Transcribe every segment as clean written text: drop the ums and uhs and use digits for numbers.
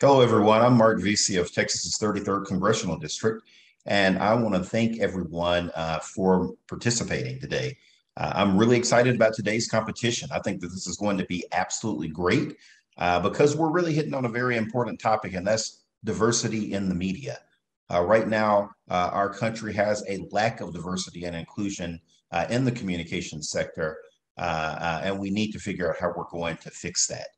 Hello, everyone. I'm Marc Veasey of Texas's 33rd Congressional District, and I want to thank everyone for participating today. I'm really excited about today's competition. I think that this is going to be absolutely great because we're really hitting on a very important topic, and that's diversity in the media. Right now, our country has a lack of diversity and inclusion in the communications sector, and we need to figure out how we're going to fix that.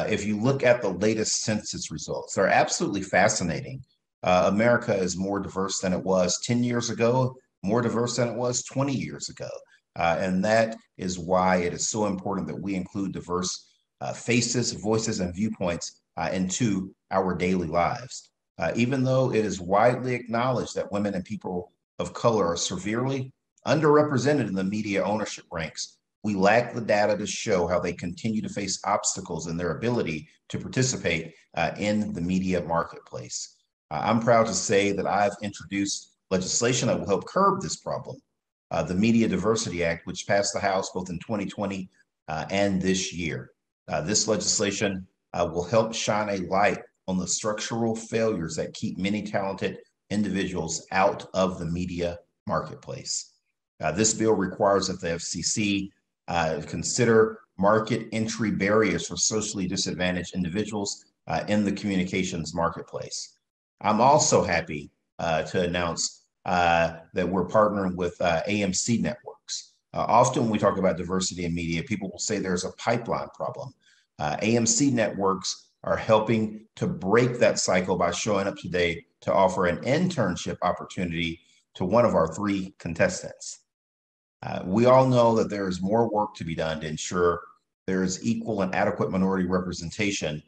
If you look at the latest census results, they're absolutely fascinating. America is more diverse than it was 10 years ago, more diverse than it was 20 years ago. And that is why it is so important that we include diverse faces, voices, and viewpoints into our daily lives. Even though it is widely acknowledged that women and people of color are severely underrepresented in the media ownership ranks, we lack the data to show how they continue to face obstacles in their ability to participate in the media marketplace. I'm proud to say that I've introduced legislation that will help curb this problem. The Media Diversity Act, which passed the House both in 2020 and this year. This legislation will help shine a light on the structural failures that keep many talented individuals out of the media marketplace. This bill requires that the FCC consider market entry barriers for socially disadvantaged individuals in the communications marketplace. I'm also happy to announce that we're partnering with AMC networks. Often when we talk about diversity in media, people will say there's a pipeline problem. AMC networks are helping to break that cycle by showing up today to offer an internship opportunity to one of our 3 contestants. We all know that there is more work to be done to ensure there is equal and adequate minority representation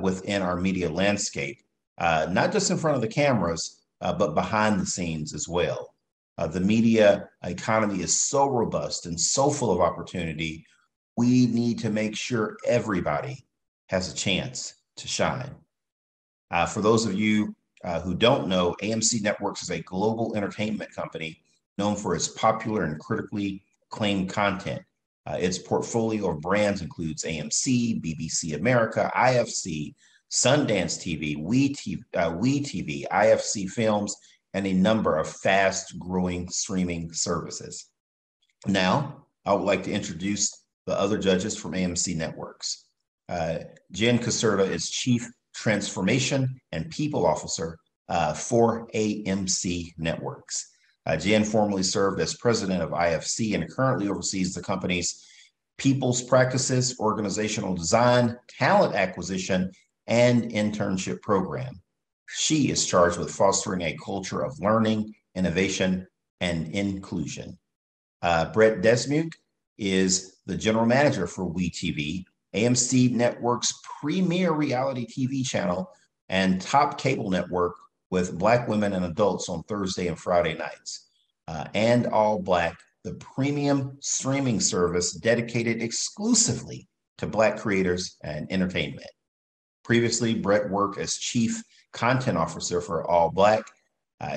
within our media landscape, not just in front of the cameras, but behind the scenes as well. The media economy is so robust and so full of opportunity, we need to make sure everybody has a chance to shine. For those of you who don't know, AMC Networks is a global entertainment company known for its popular and critically acclaimed content. Its portfolio of brands includes AMC, BBC America, IFC, Sundance TV, WeTV, IFC Films, and a number of fast-growing streaming services. Now, I would like to introduce the other judges from AMC Networks. Jen Caserta is Chief Transformation and People Officer for AMC Networks. Jan formerly served as president of IFC and currently oversees the company's people's practices, organizational design, talent acquisition, and internship program. She is charged with fostering a culture of learning, innovation, and inclusion. Brett Desmug is the general manager for WeTV, AMC Network's premier reality TV channel and top cable network with Black women and adults on Thursday and Friday nights. And All Black, the premium streaming service dedicated exclusively to Black creators and entertainment. Previously, Brett worked as Chief Content Officer for All Black.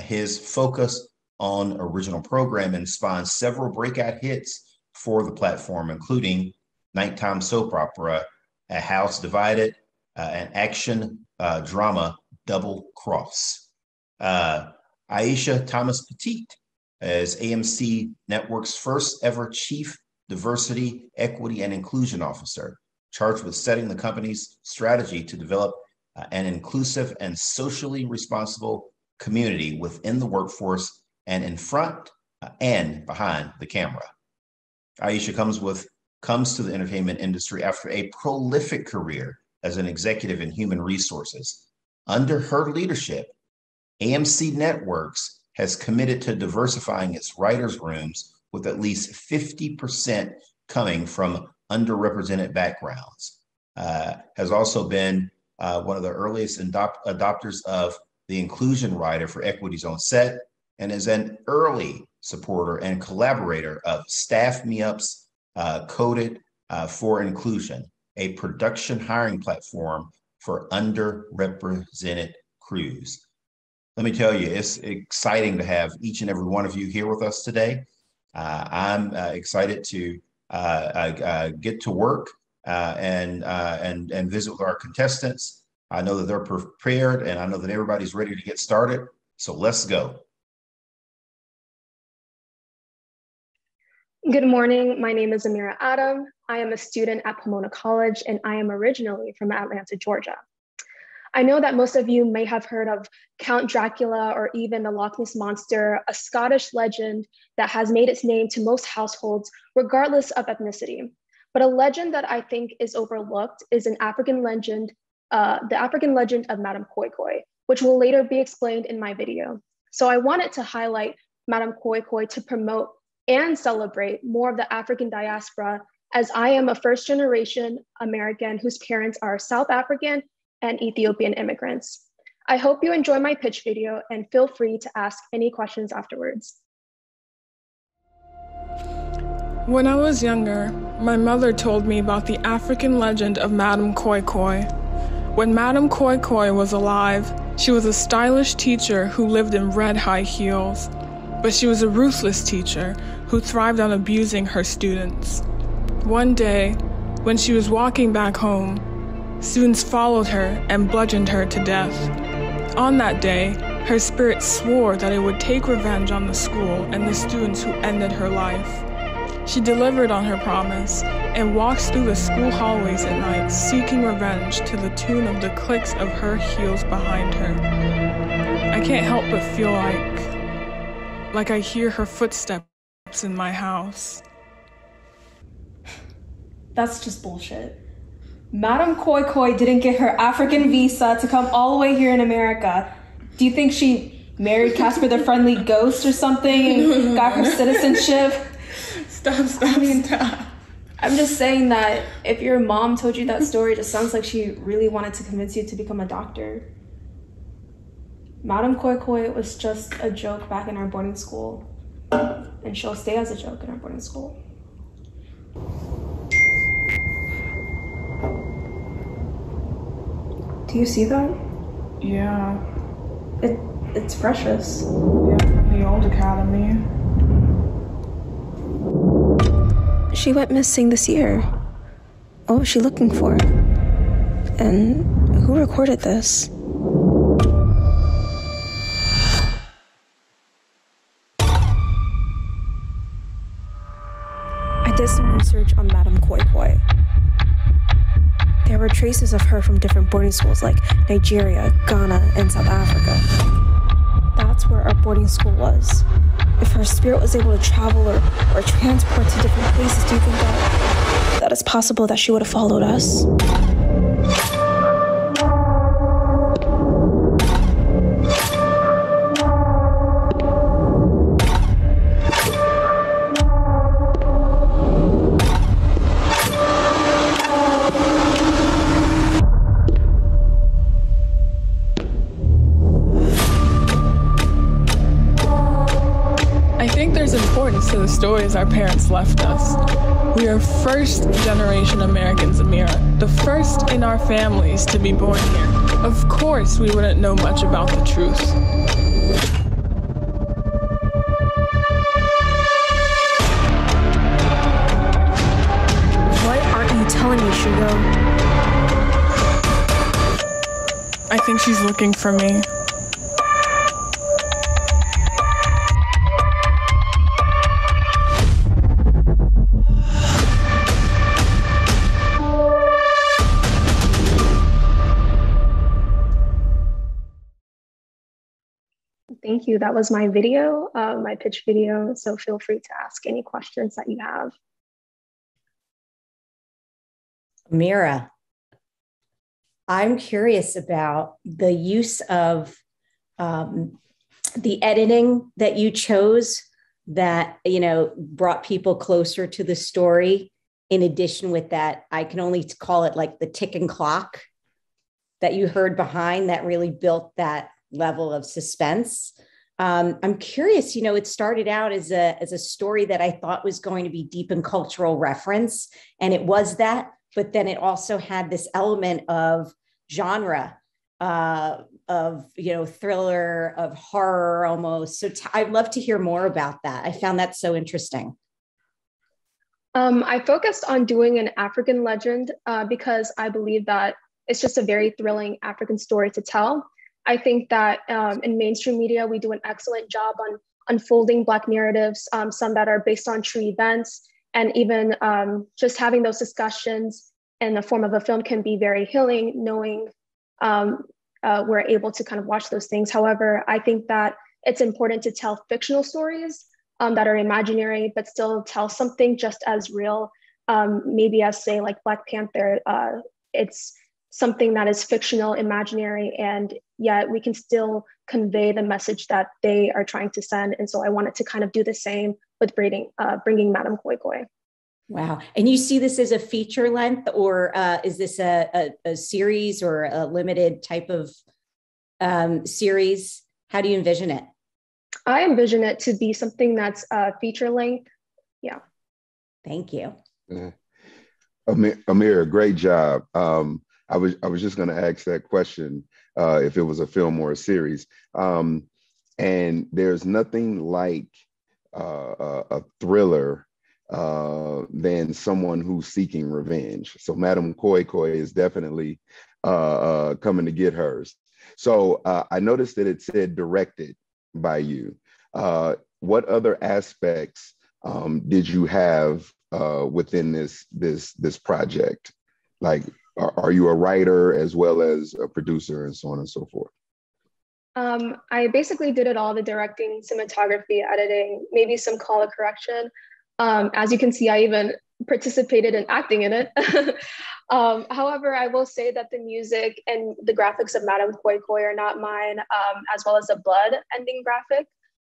His focus on original programming spawned several breakout hits for the platform, including nighttime soap opera, A House Divided, and action drama Double Cross. Aisha Thomas Petit is AMC Network's first ever Chief Diversity, Equity, and Inclusion Officer, charged with setting the company's strategy to develop an inclusive and socially responsible community within the workforce and in front and behind the camera. Aisha comes to the entertainment industry after a prolific career as an executive in human resources. Under her leadership, AMC Networks has committed to diversifying its writers' rooms with at least 50% coming from underrepresented backgrounds. has also been one of the earliest adopters of the inclusion rider for equities on set, and is an early supporter and collaborator of Staff Me Up's Coded for Inclusion, a production hiring platform for underrepresented crews. Let me tell you, it's exciting to have each and every one of you here with us today. I'm excited to get to work and visit with our contestants. I know that they're prepared, and I know that everybody's ready to get started. So let's go. Good morning. My name is Amira Adam. I am a student at Pomona College, and I am originally from Atlanta, Georgia. I know that most of you may have heard of Count Dracula or even the Loch Ness Monster, a Scottish legend that has made its name to most households, regardless of ethnicity. But a legend that I think is overlooked is an African legend, the African legend of Madame Koi Koi, which will later be explained in my video. So I wanted to highlight Madame Koi Koi to promote and celebrate more of the African diaspora, as I am a first-generation American whose parents are South African and Ethiopian immigrants. I hope you enjoy my pitch video and feel free to ask any questions afterwards. When I was younger, my mother told me about the African legend of Madame Koi Koi. When Madame Koi Koi was alive, she was a stylish teacher who lived in red high heels. But she was a ruthless teacher who thrived on abusing her students. One day, when she was walking back home, students followed her and bludgeoned her to death. On that day, her spirit swore that it would take revenge on the school and the students who ended her life. She delivered on her promise and walks through the school hallways at night seeking revenge to the tune of the clicks of her heels behind her. I can't help but feel like I hear her footsteps in my house. That's just bullshit. Madame Koi Koi didn't get her African visa to come all the way here in America. Do you think she married Casper the Friendly Ghost or something and got her citizenship? Stop. I'm just saying that if your mom told you that story, it just sounds like she really wanted to convince you to become a doctor. Madame Koi Koi was just a joke back in our boarding school, and she'll stay as a joke in our boarding school. Do you see that? Yeah. It's precious. Yeah, from the old academy. She went missing this year. What was she looking for? And who recorded this? I did some research on Madame Koi Koi. There were traces of her from different boarding schools like Nigeria, Ghana, and South Africa. That's where our boarding school was. If her spirit was able to travel or transport to different places, do you think that it's possible that she would have followed us? To the stories our parents left us. We are first-generation Americans, Amira, the first in our families to be born here. Of course, we wouldn't know much about the truth. What aren't you telling me, Shugo? I think she's looking for me. Thank you. That was my video, my pitch video. So feel free to ask any questions that you have. Amira, I'm curious about the use of the editing that you chose that, brought people closer to the story in addition with that, I can only call it like the ticking clock that you heard behind that really built that level of suspense. I'm curious, it started out as a story that I thought was going to be deep in cultural reference, and it was that, but then it also had this element of genre, of thriller, of horror almost. So I'd love to hear more about that. I found that so interesting. I focused on doing an African legend because I believe that it's just a very thrilling African story to tell. I think that in mainstream media, we do an excellent job on unfolding Black narratives, some that are based on true events, and even just having those discussions in the form of a film can be very healing, knowing we're able to kind of watch those things. However, I think that it's important to tell fictional stories that are imaginary, but still tell something just as real, maybe as say like Black Panther. It's something that is fictional, imaginary, and yet we can still convey the message that they are trying to send. And so I wanted to kind of do the same with bringing Madame Koi Koi. Wow. And you see this as a feature length, or is this a series or a limited type of series? How do you envision it? I envision it to be something that's feature length. Yeah. Thank you. Amira, great job. I was just going to ask that question if it was a film or a series. And there's nothing like a thriller than someone who's seeking revenge. So Madame Koi Koi is definitely coming to get hers. So I noticed that it said directed by you. What other aspects did you have within this project? Like, are you a writer as well as a producer and so on and so forth? I basically did it all: the directing, cinematography, editing, maybe some color correction. As you can see, I even participated in acting in it. However, I will say that the music and the graphics of Madame Koi Koi are not mine, as well as the blood ending graphic.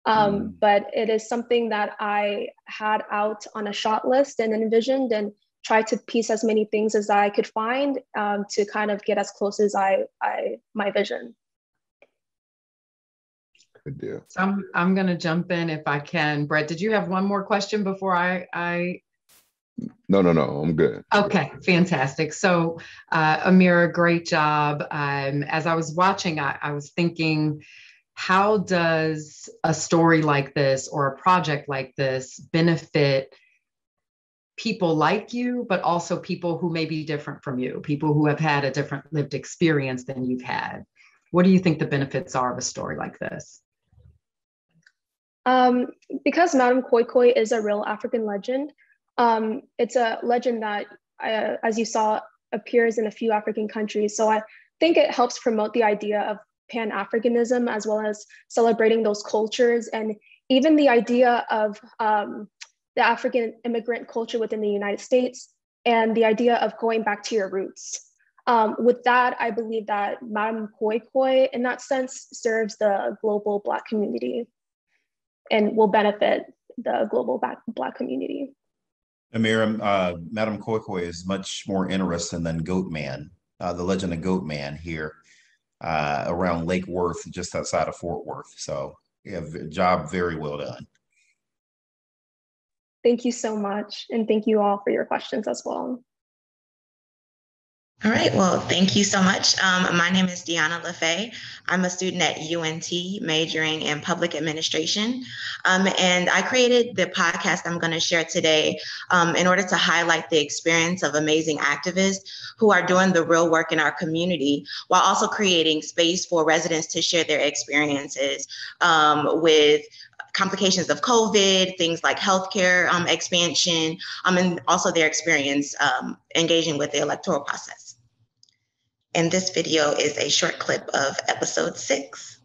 But it is something that I had out on a shot list and envisioned, and tried to piece as many things as I could find to kind of get as close as my vision. Good deal. So I'm going to jump in if I can. Brett, did you have one more question before I... No, I'm good. Okay, fantastic. So Amira, great job. As I was watching, I was thinking, how does a story like this or a project like this benefit people like you, but also people who may be different from you, people who have had a different lived experience than you've had? What do you think the benefits are of a story like this? Because Madame Koi Koi is a real African legend, it's a legend that, as you saw, appears in a few African countries. So I think it helps promote the idea of Pan-Africanism, as well as celebrating those cultures, and even the idea of the African immigrant culture within the United States, and the idea of going back to your roots. With that, I believe that Madame Koi Koi, in that sense, serves the global Black community and will benefit the global Black community. Amira, Madame Koi Koi is much more interesting than Goat Man, the legend of Goat Man here around Lake Worth, just outside of Fort Worth. So yeah, job very well done. Thank you so much. And thank you all for your questions as well. All right, well, thank you so much. My name is Deanna LaFay. I'm a student at UNT majoring in public administration. And I created the podcast I'm going to share today in order to highlight the experience of amazing activists who are doing the real work in our community, while also creating space for residents to share their experiences with complications of COVID, things like healthcare expansion, and also their experience engaging with the electoral process. And this video is a short clip of episode 6.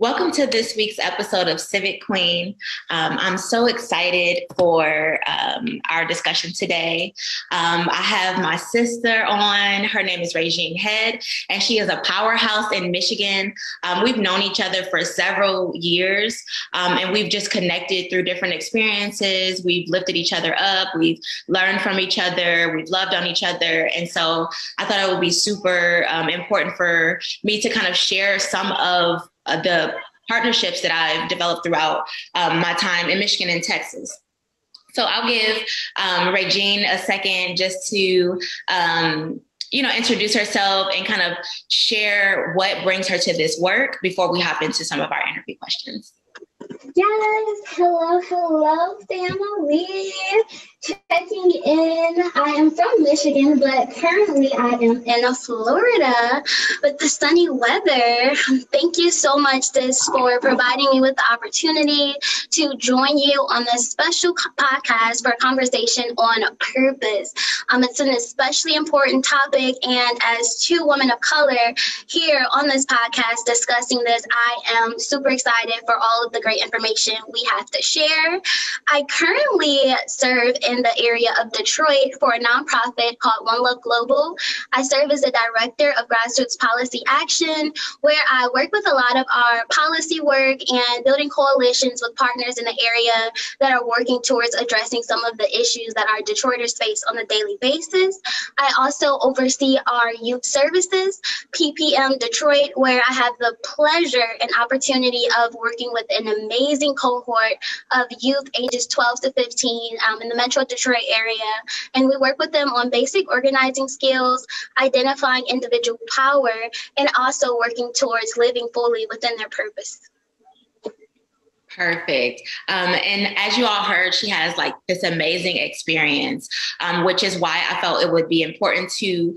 Welcome to this week's episode of Civic Queen. I'm so excited for our discussion today. I have my sister on. Her name is Regine Head, and she is a powerhouse in Michigan. We've known each other for several years, and we've just connected through different experiences. We've lifted each other up. We've learned from each other. We've loved on each other. And so I thought it would be super important for me to kind of share some of the partnerships that I've developed throughout my time in Michigan and Texas. So I'll give Regine a second just to, introduce herself and kind of share what brings her to this work before we hop into some of our interview questions. Yes, hello, family. Checking in. I am from Michigan, but currently I am in Florida with the sunny weather. Thank you so much, sis, for providing me with the opportunity to join you on this special podcast for a conversation on purpose. It's an especially important topic, and as two women of color here on this podcast discussing this, I am super excited for all of the great information we have to share. I currently serve in the area of Detroit for a nonprofit called One Love Global. I serve as the director of grassroots policy action, where I work with a lot of our policy work and building coalitions with partners in the area that are working towards addressing some of the issues that our Detroiters face on a daily basis. I also oversee our youth services, PPM Detroit, where I have the pleasure and opportunity of working with an amazing cohort of youth ages 12 to 15 in the Metro Detroit area. And we work with them on basic organizing skills, identifying individual power, and also working towards living fully within their purpose. Perfect. And as you all heard, she has like this amazing experience, which is why I felt it would be important to,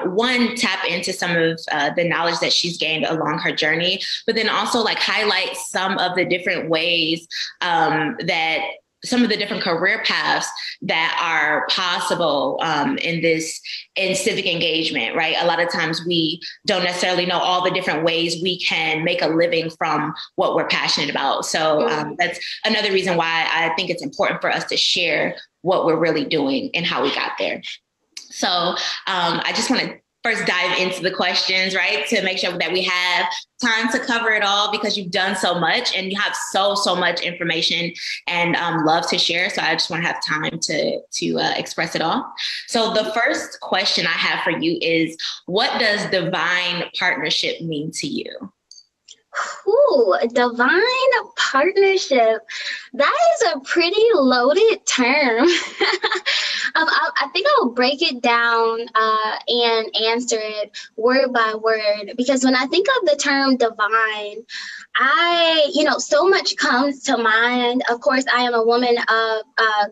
one, tap into some of the knowledge that she's gained along her journey, but then also like highlight some of the different ways that some of the different career paths that are possible in civic engagement, right? A lot of times we don't necessarily know all the different ways we can make a living from what we're passionate about. So that's another reason why I think it's important for us to share what we're really doing and how we got there. So I just want to first dive into the questions, right? To make sure that we have time to cover it all, because you've done so much and you have so much information and love to share. So I just want to have time to express it all. So the first question I have for you is, what does divine partnership mean to you? Ooh, divine partnership. That is a pretty loaded term. I think I'll break it down and answer it word by word, because when I think of the term divine, so much comes to mind. Of course, I am a woman of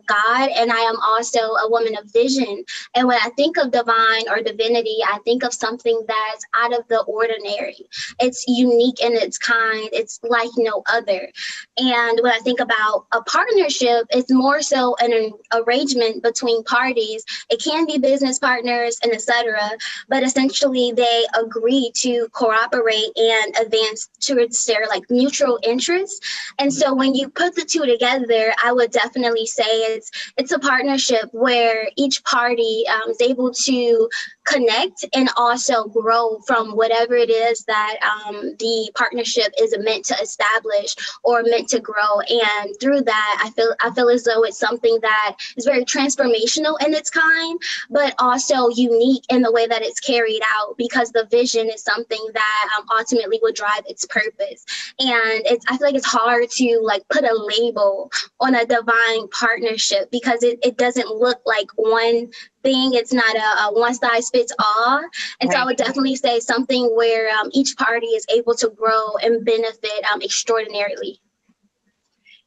God, and I am also a woman of vision. And when I think of divine or divinity, I think of something that's out of the ordinary. It's unique in its kind. It's like no other. And when I think about a partnership, it's more so an arrangement between parties. It can be business partners and etc. But essentially, they agree to cooperate and advance towards their mutual interests. And so when you put the two together, I would definitely say it's a partnership where each party is able to connect and also grow from whatever it is that the partnership is meant to establish or meant to grow. And through that, I feel as though it's something that is very transformational in its kind, but also unique in the way that it's carried out, because the vision is something that ultimately would drive its purpose. And I feel like it's hard to put a label on a divine partnership, because it doesn't look like one thing. It's not a one size fits all. And so I would definitely say something where each party is able to grow and benefit extraordinarily.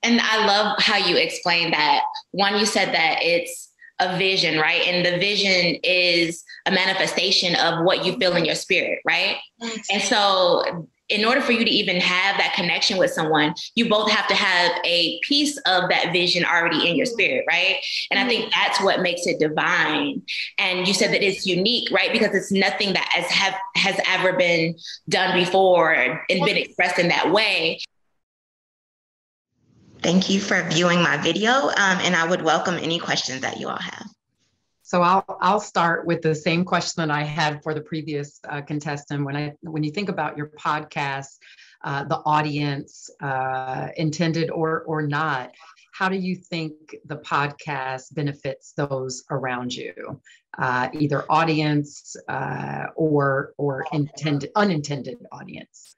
And I love how you explained that. One, you said that it's a vision, right? And the vision is a manifestation of what you feel in your spirit, right? Yes. And so in order for you to even have that connection with someone, you both have to have a piece of that vision already in your spirit, right? And I think that's what makes it divine. And you said that it's unique, right? Because it's nothing that has ever been done before and been expressed in that way. Thank you for viewing my video, and I would welcome any questions that you all have. So I'll start with the same question that I had for the previous contestant. When you think about your podcast, the audience, intended or not, how do you think the podcast benefits those around you, either audience or unintended audience?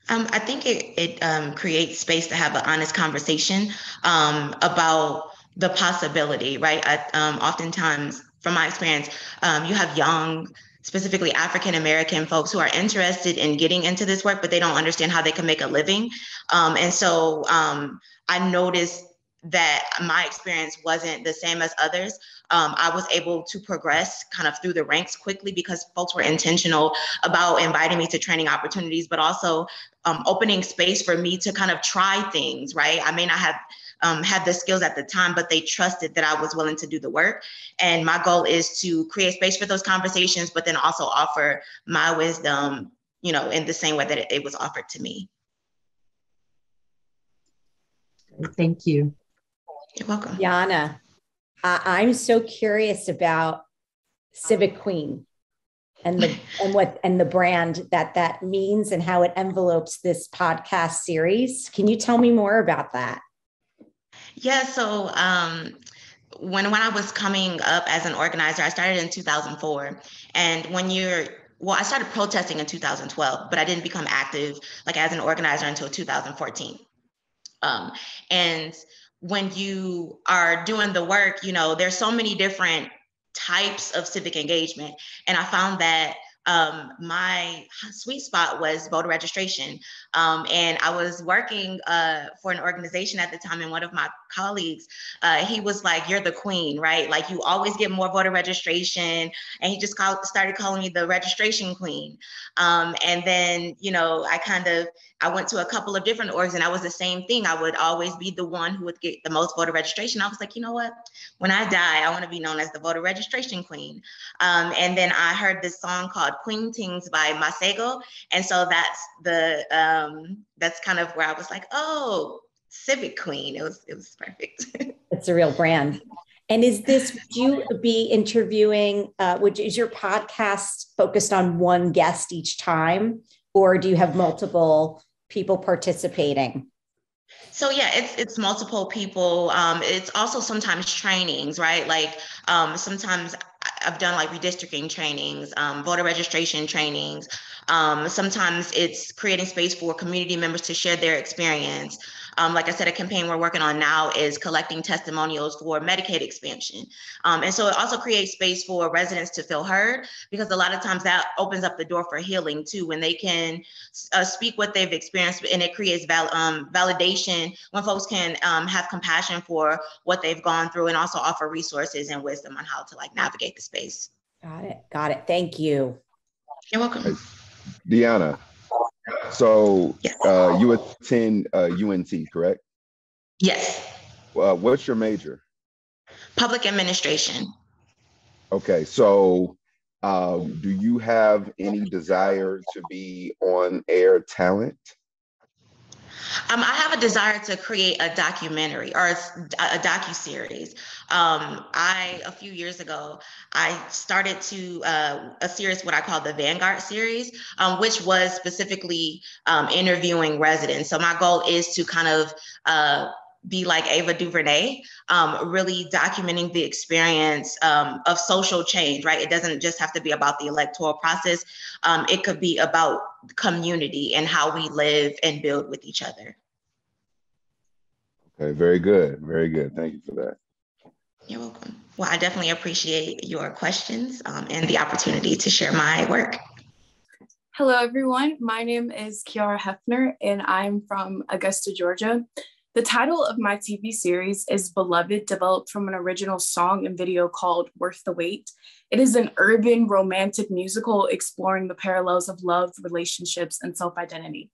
I think it creates space to have an honest conversation about the possibility, right? Oftentimes, from my experience, you have young, specifically African-American folks who are interested in getting into this work, but they don't understand how they can make a living. And so I noticed that my experience wasn't the same as others. I was able to progress kind of through the ranks quickly because folks were intentional about inviting me to training opportunities, but also opening space for me to kind of try things, right? I may not have had the skills at the time, but they trusted that I was willing to do the work. And my goal is to create space for those conversations, but then also offer my wisdom, in the same way that it was offered to me. Thank you. You're welcome. Yana, I'm so curious about Civic Queen and the brand that means and how it envelopes this podcast series. Can you tell me more about that? Yeah, so when I was coming up as an organizer, I started in 2004. And I started protesting in 2012, but I didn't become active as an organizer until 2014. And when you are doing the work, there's so many different types of civic engagement. And I found that my sweet spot was voter registration. And I was working for an organization at the time, and one of my colleagues, he was like, "You're the queen, right? Like, you always get more voter registration." And he just started calling me the registration queen. And then, I went to a couple of different orgs, and I was the same thing. I would always be the one who would get the most voter registration. I was like, you know what? When I die, I want to be known as the voter registration queen. And then I heard this song called Queen Tings by Masego. And so that's kind of where I was like, oh, Civic Queen. It was perfect. It's a real brand. And would you be interviewing, is your podcast focused on one guest each time, or do you have multiple people participating? So yeah, it's multiple people. It's also sometimes trainings, right? Sometimes I've done redistricting trainings, voter registration trainings. Sometimes it's creating space for community members to share their experience. Like I said, a campaign we're working on now is collecting testimonials for Medicaid expansion. And so it also creates space for residents to feel heard, because a lot of times that opens up the door for healing too, when they can speak what they've experienced, and it creates validation when folks can have compassion for what they've gone through, and also offer resources and wisdom on how to navigate the space. Got it. Thank you. You're welcome. Deanna, so yes. You attend UNT, correct? Yes. What's your major? Public administration. Okay, so do you have any desire to be on air talent? I have a desire to create a documentary or a docuseries. A few years ago, I started a series, what I call the Vanguard series, which was specifically interviewing residents. So my goal is to kind of be like Ava DuVernay, really documenting the experience of social change, right? It doesn't just have to be about the electoral process. It could be about community and how we live and build with each other. Okay, very good. Very good. Thank you for that. You're welcome. Well, I definitely appreciate your questions and the opportunity to share my work. Hello, everyone. My name is Kiara Hefner, and I'm from Augusta, Georgia. The title of my TV series is Beloved, developed from an original song and video called Worth the Wait. It is an urban romantic musical exploring the parallels of love, relationships, and self-identity.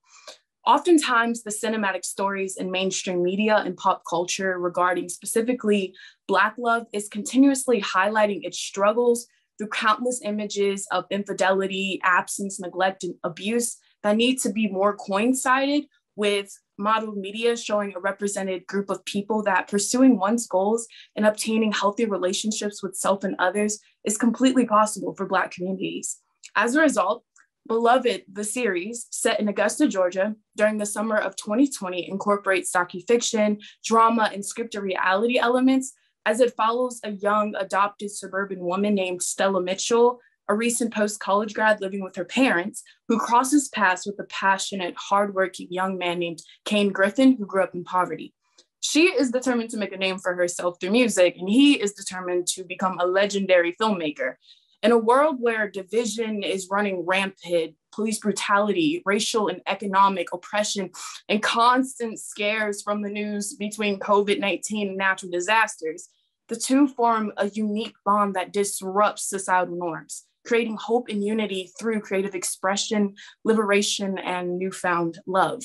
Oftentimes, the cinematic stories in mainstream media and pop culture regarding specifically Black love is continuously highlighting its struggles through countless images of infidelity, absence, neglect, and abuse that need to be more coincided with modeled media showing a represented group of people that pursuing one's goals and obtaining healthy relationships with self and others is completely possible for Black communities. As a result, Beloved, the series, set in Augusta, Georgia, during the summer of 2020, incorporates docufiction, drama, and scripted reality elements as it follows a young adopted suburban woman named Stella Mitchell, a recent post-college grad living with her parents, who crosses paths with a passionate, hardworking young man named Kane Griffin, who grew up in poverty. She is determined to make a name for herself through music, and he is determined to become a legendary filmmaker. In a world where division is running rampant, police brutality, racial and economic oppression, and constant scares from the news between COVID-19 and natural disasters, the two form a unique bond that disrupts societal norms, creating hope and unity through creative expression, liberation, and newfound love.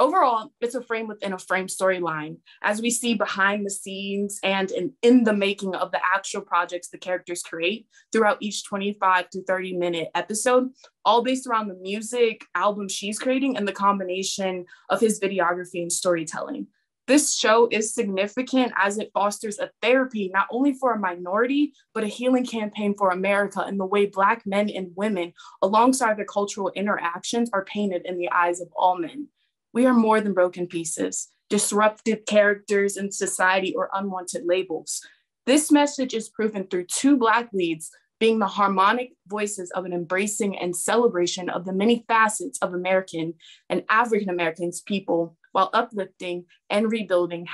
Overall, it's a frame within a frame storyline, as we see behind the scenes and in the making of the actual projects the characters create throughout each 25 to 30-minute episode, all based around the music album she's creating and the combination of his videography and storytelling. This show is significant as it fosters a therapy not only for a minority, but a healing campaign for America and the way Black men and women, alongside their cultural interactions, are painted in the eyes of all men. We are more than broken pieces, disruptive characters in society, or unwanted labels. This message is proven through two Black leads being the harmonic voices of an embracing and celebration of the many facets of American and African Americans people, while uplifting and rebuilding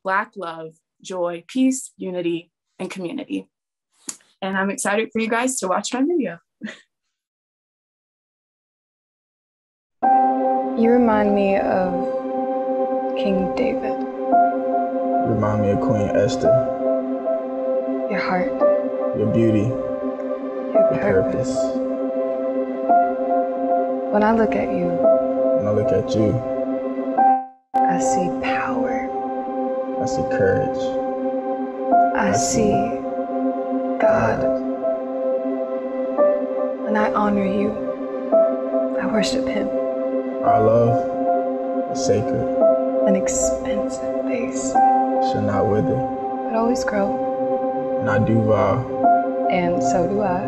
#Black love, joy, peace, unity, and community. And I'm excited for you guys to watch my video. You remind me of King David. You remind me of Queen Esther. Your heart. Your beauty. Your purpose. When I look at you. When I look at you. I see power. I see courage. I see God. When I honor you, I worship Him. Our love is sacred. An expensive vase. Shall not wither. But always grow. And I do vow. And so do I.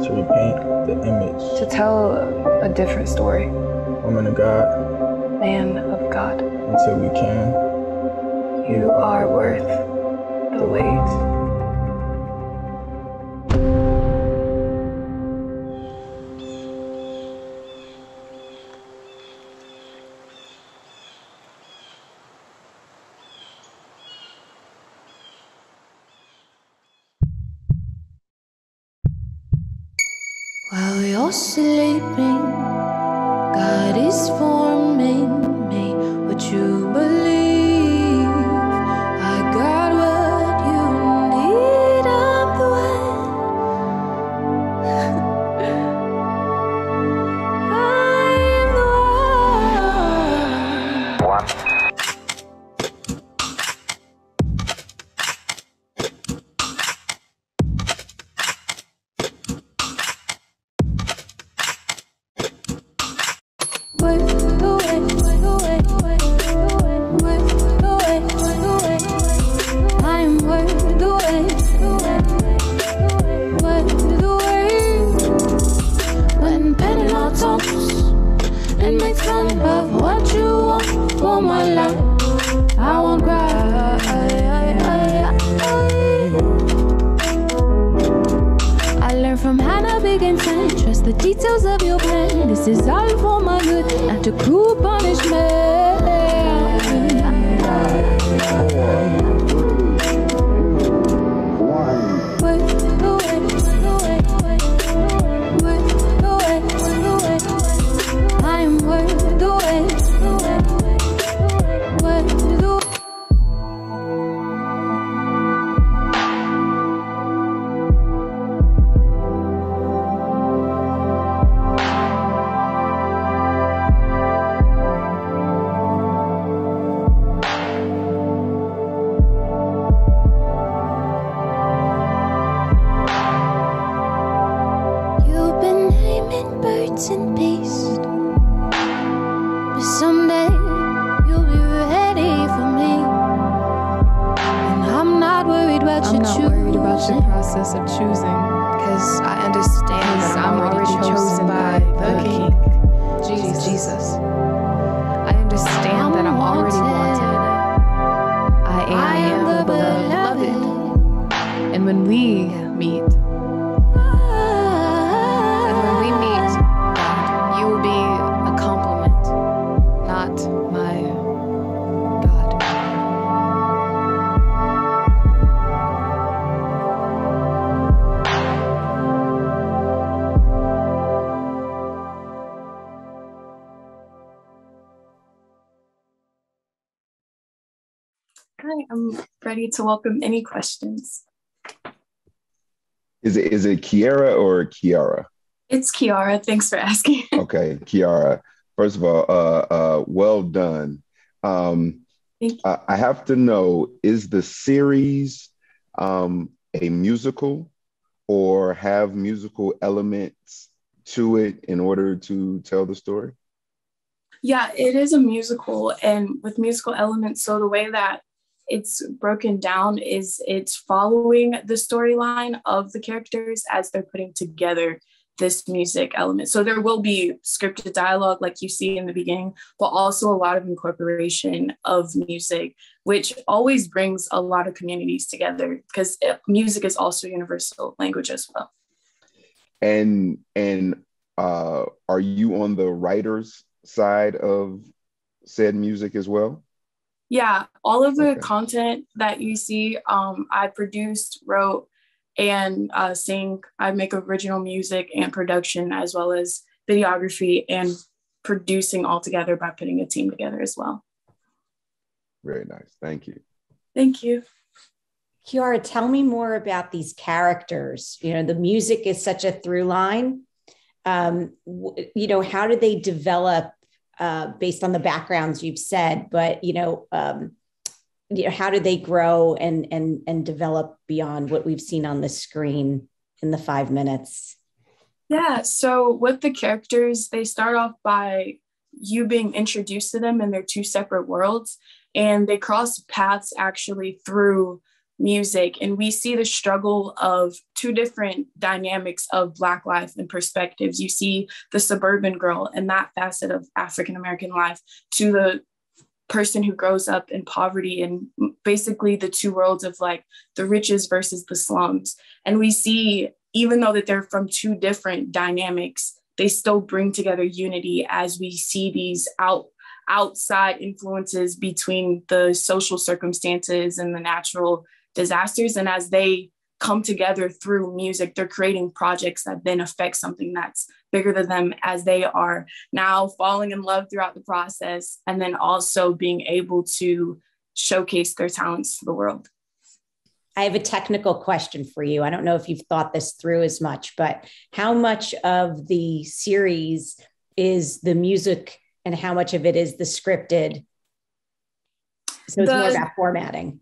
To repaint the image. To tell a different story. Woman of God. Man of God. Until we can. You are worth the wait. While you're sleeping, God is forming me what you believe. I got what you need. I'm the one. I'm the one. The details of your plan, this is all for my good, not to cruel punishment. I'm worth the wait. bits and pieces. But someday you'll be ready for me. And I'm not worried about your process of choosing, because I understand that I'm already chosen by the King, Jesus. I understand that I'm already wanted. I am the beloved. And when we meet, God, you will be a compliment, not my God. Hi, I'm ready to welcome any questions. Is it Kiara or Kiara? It's Kiara. Thanks for asking. Okay, Kiara. First of all, well done. Thank you. I have to know, is the series a musical or have musical elements to it in order to tell the story? Yeah, it is a musical, and with musical elements. So the way that it's broken down is it's following the storyline of the characters as they're putting together this music element. So there will be scripted dialogue like you see in the beginning, but also a lot of incorporation of music, which always brings a lot of communities together because music is also universal language as well. And are you on the writer's side of said music as well? Yeah, all of the content that you see, I produced, wrote, and sing. I make original music and production, as well as videography and producing all together by putting a team together as well. Very nice. Thank you. Thank you. Kiara, tell me more about these characters. You know, the music is such a through line. You know, how did they develop based on the backgrounds you've said, but, how did they grow and develop beyond what we've seen on the screen in the 5 minutes? Yeah, so with the characters, they start off by you being introduced to them in their two separate worlds, and they cross paths actually through music. And we see the struggle of two different dynamics of Black life and perspectives. You see the suburban girl and that facet of African-American life to the person who grows up in poverty, and basically the two worlds of like the riches versus the slums. And we see, even though that they're from two different dynamics, they still bring together unity as we see these outside influences between the social circumstances and the natural disasters. And as they come together through music, they're creating projects that then affect something that's bigger than them as they are now falling in love throughout the process, and then also being able to showcase their talents to the world. I have a technical question for you. I don't know if you've thought this through as much, but how much of the series is the music and how much of it is the scripted? So it's more about formatting.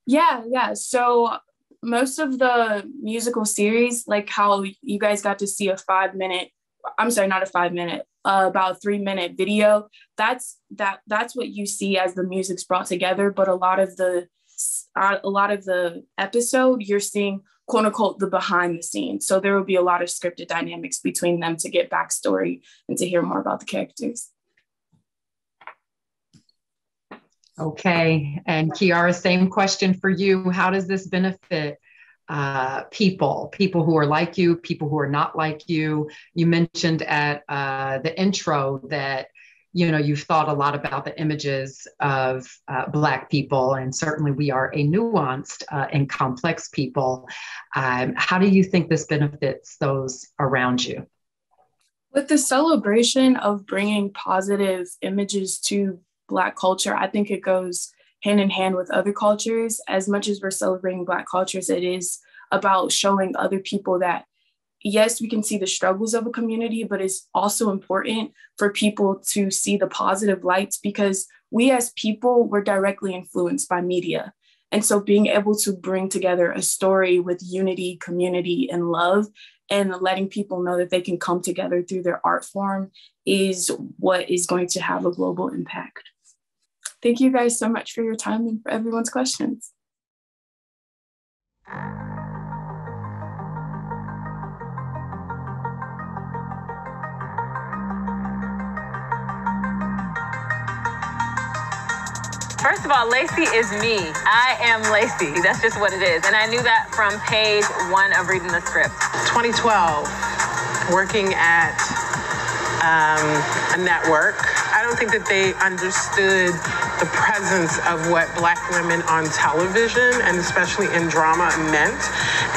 Yeah. So most of the musical series, like how you guys got to see a 5 minute, about 3 minute video, that's what you see as the music's brought together. But a lot of the episode, you're seeing quote unquote the behind the scenes. So there will be a lot of scripted dynamics between them to get backstory and to hear more about the characters. Okay, and Kiara, same question for you. How does this benefit people who are like you, people who are not like you? You mentioned at the intro that, you've thought a lot about the images of Black people, and certainly we are a nuanced and complex people. How do you think this benefits those around you? With the celebration of bringing positive images to Black culture, I think it goes hand in hand with other cultures. As much as we're celebrating Black cultures, it is about showing other people that, yes, we can see the struggles of a community, but it's also important for people to see the positive lights, because we as people, we're directly influenced by media. And so being able to bring together a story with unity, community, and love, and letting people know that they can come together through their art form is what is going to have a global impact. Thank you guys so much for your time and for everyone's questions. First of all, Lacey is me. I am Lacey. That's just what it is. And I knew that from page 1 of reading the script. 2012, working at a network. I don't think that they understood the presence of what Black women on television and especially in drama meant.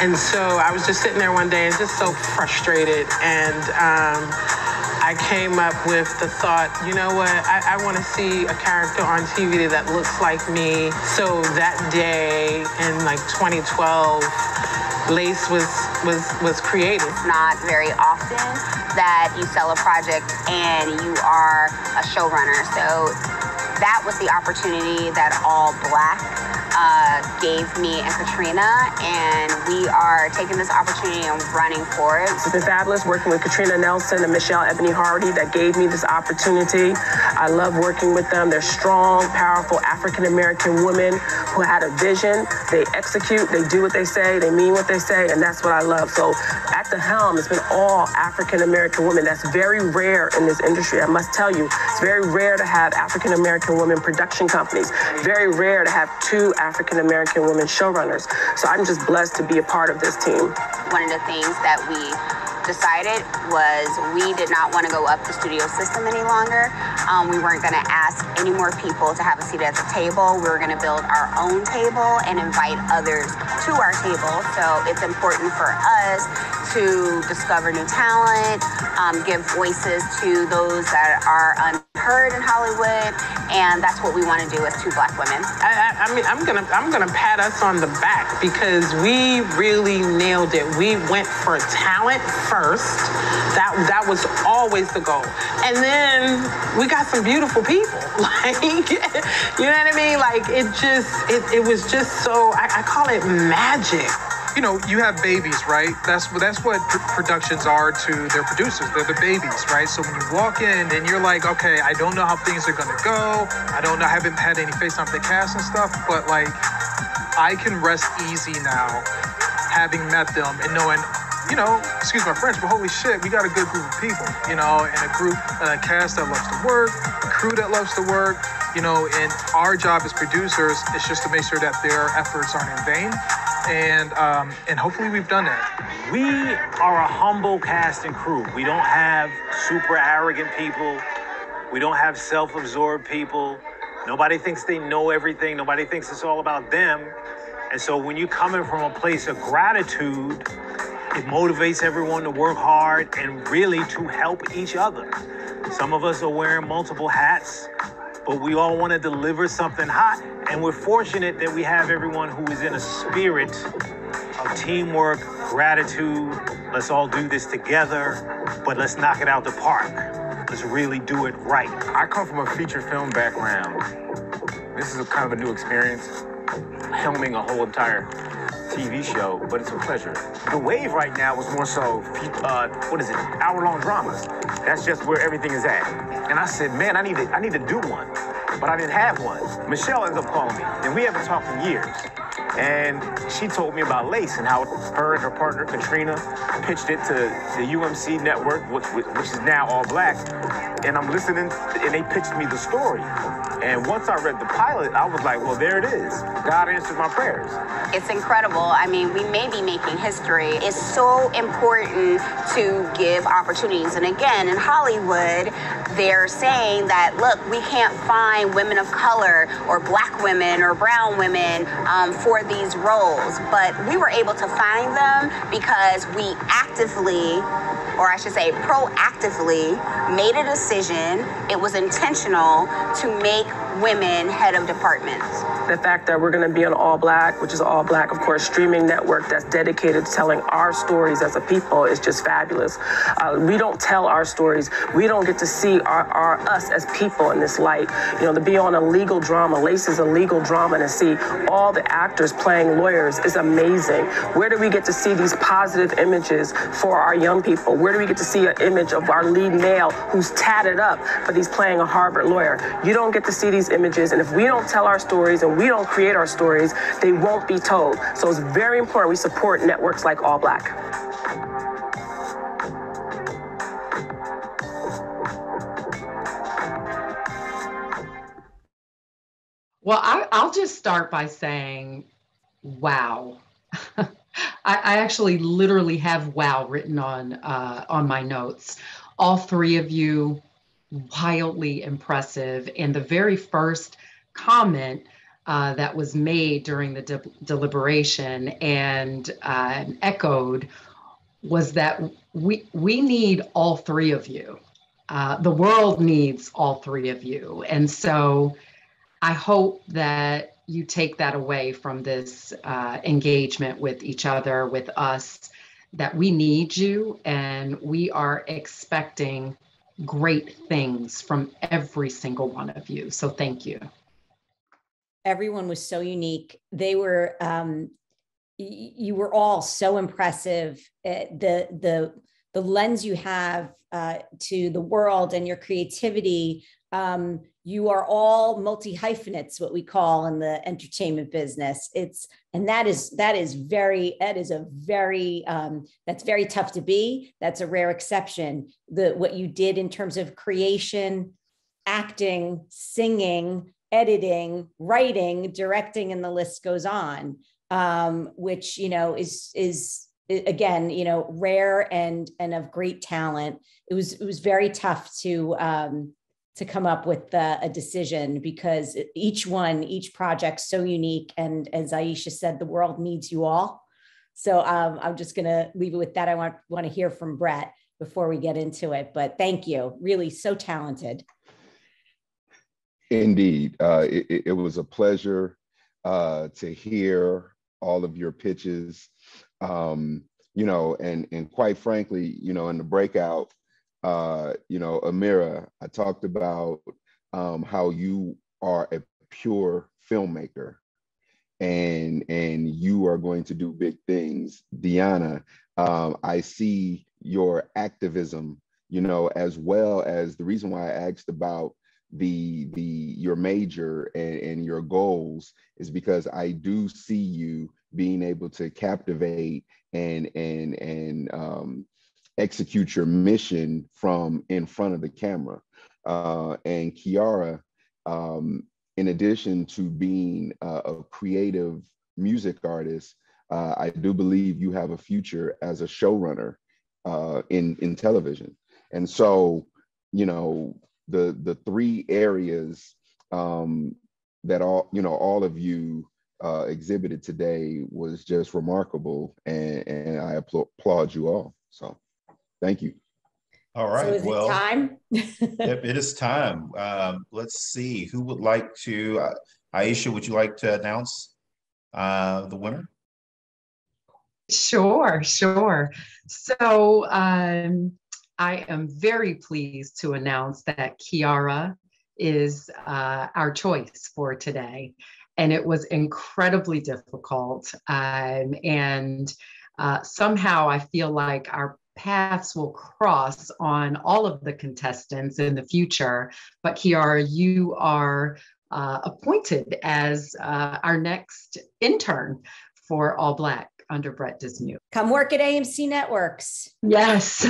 And so I was just sitting there one day and just so frustrated. And I came up with the thought, you know what, I want to see a character on TV that looks like me. So that day in like 2012, Lace was created. It's not very often that you sell a project and you are a showrunner. So that was the opportunity that All Black gave me and Katrina, and we are taking this opportunity and running for it. It's been fabulous working with Katrina Nelson and Michelle Ebony Hardy that gave me this opportunity. I love working with them. They're strong, powerful African-American women who had a vision. They execute, they do what they say, they mean what they say, and that's what I love. So at the helm, it's been all African-American women. That's very rare in this industry, I must tell you. It's very rare to have African-American women production companies. Very rare to have 2 African-American women showrunners. So I'm just blessed to be a part of this team. One of the things that we decided was we did not want to go up the studio system any longer. We weren't going to ask any more people to have a seat at the table. We were going to build our own table and invite others to our table. So it's important for us to discover new talent, give voices to those that are unheard in Hollywood, and that's what we want to do as 2 Black women. I mean, I'm gonna pat us on the back because we really nailed it. We went for talent first. That was always the goal, and then we got some beautiful people. Like, you know what I mean? Like, it was just so. I call it magic. You know, you have babies, right? That's what productions are to their producers. They're the babies, right? So when you walk in and you're like, okay, I don't know how things are gonna go. I haven't had any FaceTime with the cast and stuff, but like, I can rest easy now, having met them and knowing, you know, excuse my French, but holy shit, we got a good group of people, you know, and a cast that loves to work, a crew that loves to work, you know, and our job as producers is just to make sure that their efforts aren't in vain. And hopefully we've done that. We are a humble cast and crew. We don't have super arrogant people. We don't have self-absorbed people. Nobody thinks they know everything. Nobody thinks it's all about them. And so when you're coming from a place of gratitude, it motivates everyone to work hard and really to help each other. Some of us are wearing multiple hats, but we all want to deliver something hot. And we're fortunate that we have everyone who is in a spirit of teamwork, gratitude. Let's all do this together, but let's knock it out the park. Let's really do it right. I come from a feature film background. This is kind of a new experience, filming a whole entire TV show, but it's a pleasure. The wave right now was more so, hour-long dramas. That's just where everything is at. And I said, man, I need to do one, but I didn't have one. Michelle ends up calling me, and we haven't talked in years. And she told me about Lace and how her and her partner, Katrina, pitched it to the UMC network, which is now All Black. And I'm listening, and they pitched me the story. And once I read the pilot, I was like, well, there it is. God answered my prayers. It's incredible. I mean, we may be making history. It's so important to give opportunities. And again, in Hollywood, they're saying that, look, we can't find women of color or Black women or brown women for these roles. But we were able to find them because we actively, or I should say proactively, made a decision. It was intentional to make women head of departments. The fact that we're going to be on All Black, which is All Black, of course, streaming network that's dedicated to telling our stories as a people is just fabulous. We don't tell our stories. We don't get to see our us as people in this light. You know, to be on a legal drama, Lace is a legal drama, and to see all the actors playing lawyers is amazing. Where do we get to see these positive images for our young people? Where do we get to see an image of our lead male who's tatted up, but he's playing a Harvard lawyer? You don't get to see these images, and if we don't tell our stories and we don't create our stories, they won't be told. So it's very important we support networks like All Black. Well, I'll just start by saying, wow. I actually literally have wow written on my notes. All three of you, wildly impressive. And the very first comment that was made during the deliberation and echoed was that we need all three of you. The world needs all three of you. And so I hope that you take that away from this engagement with each other, with us, that we need you and we are expecting great things from every single one of you. So thank you. Everyone was so unique. They were, you were all so impressive. The lens you have to the world and your creativity. You are all multi-hyphenates, what we call in the entertainment business. That's very tough to be. That's a rare exception. What you did in terms of creation, acting, singing, editing, writing, directing, and the list goes on, which, is again, rare and of great talent. It was very tough to come up with a decision because each project's so unique. And as Aisha said, the world needs you all. So I'm just going to leave it with that. I want to hear from Brett before we get into it, but thank you. Really so talented. Indeed. It was a pleasure to hear all of your pitches, and quite frankly, in the breakout, Amira, I talked about how you are a pure filmmaker and you are going to do big things. Deanna, I see your activism, as well as the reason why I asked about your major and your goals is because I do see you being able to captivate and execute your mission from in front of the camera. And Kiara, in addition to being a creative music artist, I do believe you have a future as a showrunner in television. And so, the three areas that all of you exhibited today was just remarkable, and I applaud you all. So thank you. All right. So is it time? Yep, it is time. Let's see who would like to. Aisha, would you like to announce the winner? Sure. So I am very pleased to announce that Kiara is our choice for today. And it was incredibly difficult. And somehow I feel like our paths will cross on all of the contestants in the future. But Kiara, you are appointed as our next intern for All Black under Brett Dismute. Come work at AMC Networks. Yes.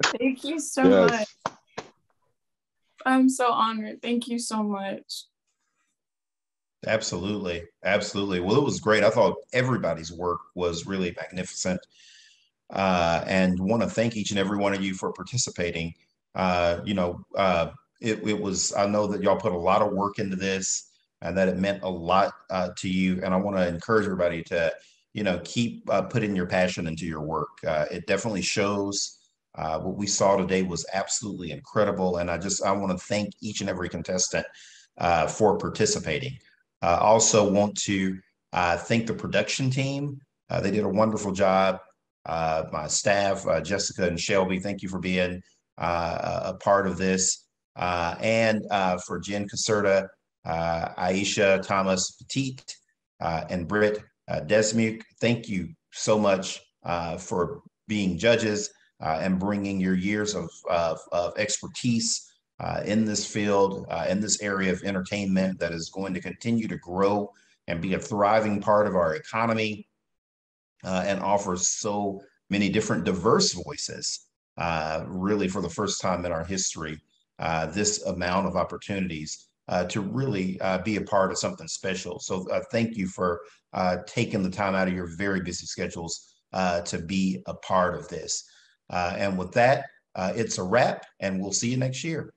Thank you so much. I'm so honored. Thank you so much. Absolutely. Well, it was great. I thought everybody's work was really magnificent. And want to thank each and every one of you for participating. It was, I know that y'all put a lot of work into this and that it meant a lot to you. And I want to encourage everybody to, keep putting your passion into your work. It definitely shows. What we saw today was absolutely incredible. And I want to thank each and every contestant for participating. Also want to thank the production team. They did a wonderful job. My staff, Jessica and Shelby, thank you for being a part of this. And for Jen Caserta, Aisha Thomas Petite, and Britt Desmuke, thank you so much for being judges and bringing your years of expertise in this field, in this area of entertainment that is going to continue to grow and be a thriving part of our economy, and offers so many different diverse voices, really for the first time in our history, this amount of opportunities to really be a part of something special. So thank you for taking the time out of your very busy schedules to be a part of this. And with that, it's a wrap, and we'll see you next year.